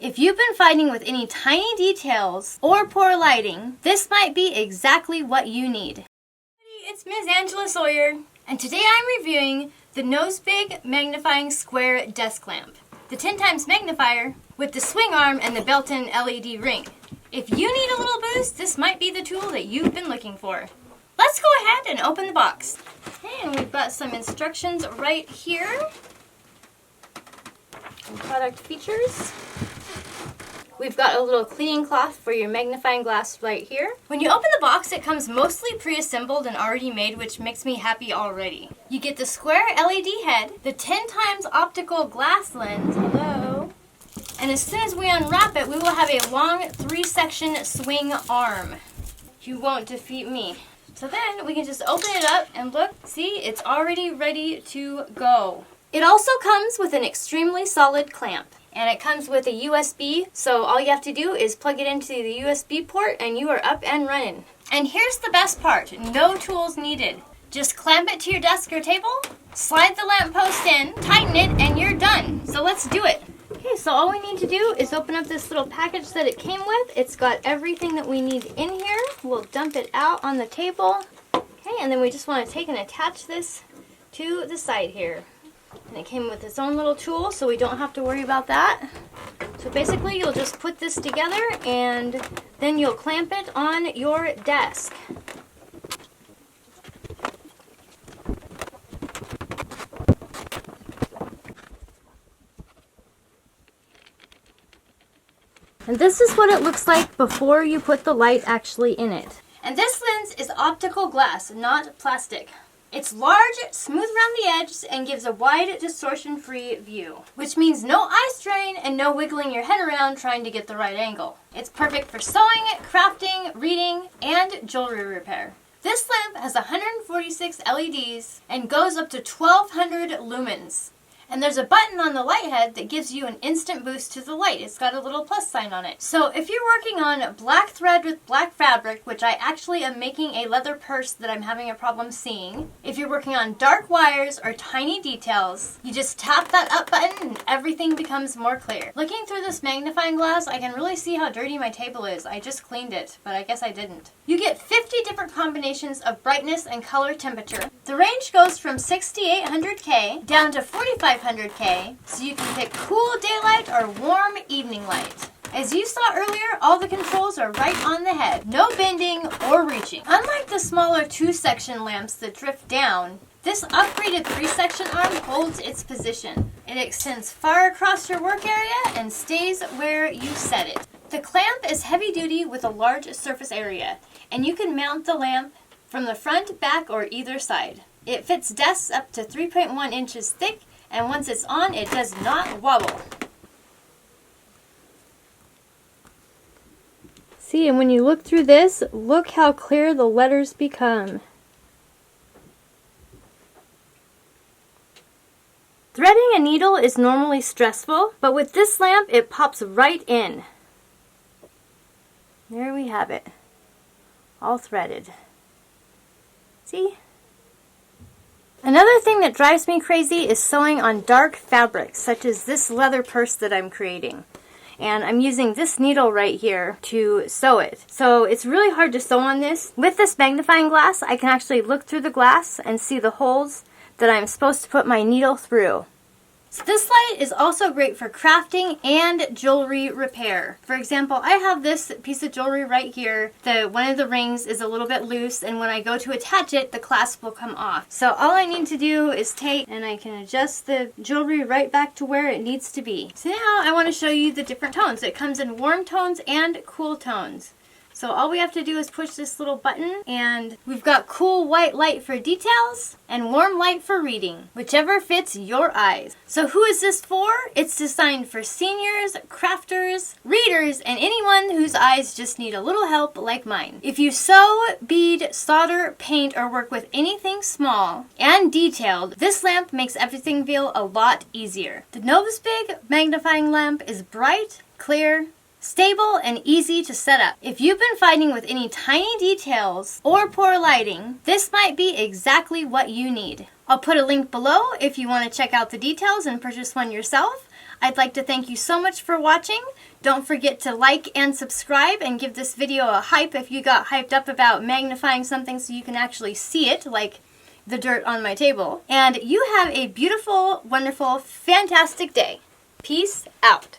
If you've been fighting with any tiny details or poor lighting, this might be exactly what you need. It's Ms. Angela Sawyer, and today I'm reviewing the Nose Big Magnifying Square Desk Lamp, the 10 times magnifier with the swing arm and the built-in LED ring. If you need a little boost, this might be the tool that you've been looking for. Let's go ahead and open the box. Okay, and we've got some instructions right here. And product features. We've got a little cleaning cloth for your magnifying glass right here. When you open the box, it comes mostly pre-assembled and already made, which makes me happy already. You get the square LED head, the 10 times optical glass lens, hello, and as soon as we unwrap it, we will have a long 3-section swing arm. You won't defeat me. So then we can just open it up and look, see, it's already ready to go. It also comes with an extremely solid clamp. And it comes with a USB, so all you have to do is plug it into the USB port and you are up and running. And here's the best part, no tools needed. Just clamp it to your desk or table, slide the lamp post in, tighten it, and you're done. So let's do it. Okay, so all we need to do is open up this little package that it came with. It's got everything that we need in here. We'll dump it out on the table. Okay, and then we just want to take and attach this to the side here. And it came with its own little tool, so we don't have to worry about that. So basically, you'll just put this together and then you'll clamp it on your desk. And this is what it looks like before you put the light actually in it. And this lens is optical glass, not plastic. It's large, smooth around the edges, and gives a wide, distortion-free view, which means no eye strain and no wiggling your head around trying to get the right angle. It's perfect for sewing, crafting, reading, and jewelry repair. This lamp has 146 LEDs and goes up to 1200 lumens. And there's a button on the light head that gives you an instant boost to the light. It's got a little plus sign on it. So if you're working on black thread with black fabric, which I actually am making a leather purse that I'm having a problem seeing. If you're working on dark wires or tiny details, you just tap that up button and everything becomes more clear. Looking through this magnifying glass, I can really see how dirty my table is. I just cleaned it, but I guess I didn't. You get 50 different combinations of brightness and color temperature. The range goes from 6800K down to 4500K, so you can pick cool daylight or warm evening light. As you saw earlier, all the controls are right on the head. No bending or reaching. Unlike the smaller 2-section lamps that drift down, this upgraded 3-section arm holds its position. It extends far across your work area and stays where you set it. The clamp is heavy duty with a large surface area, and you can mount the lamp from the front, back, or either side. It fits desks up to 3.1 inches thick, and once it's on, it does not wobble. See, and when you look through this, look how clear the letters become. Threading a needle is normally stressful, but with this lamp, it pops right in. There we have it, all threaded. See? Another thing that drives me crazy is sewing on dark fabrics, such as this leather purse that I'm creating. And I'm using this needle right here to sew it. So it's really hard to sew on this. With this magnifying glass, I can actually look through the glass and see the holes that I'm supposed to put my needle through. So this light is also great for crafting and jewelry repair. For example, I have this piece of jewelry right here. One of the rings is a little bit loose, and when I go to attach it, the clasp will come off. So all I need to do is take and I can adjust the jewelry right back to where it needs to be. So now I want to show you the different tones. It comes in warm tones and cool tones. So all we have to do is push this little button, and we've got cool white light for details and warm light for reading, whichever fits your eyes. So who is this for? It's designed for seniors, crafters, readers, and anyone whose eyes just need a little help like mine. If you sew, bead, solder, paint, or work with anything small and detailed, this lamp makes everything feel a lot easier. The Nose Big magnifying lamp is bright, clear, stable, and easy to set up. If you've been fighting with any tiny details or poor lighting, this might be exactly what you need. I'll put a link below if you want to check out the details and purchase one yourself. I'd like to thank you so much for watching. Don't forget to like and subscribe and give this video a hype if you got hyped up about magnifying something so you can actually see it, like the dirt on my table. And you have a beautiful, wonderful, fantastic day. Peace out.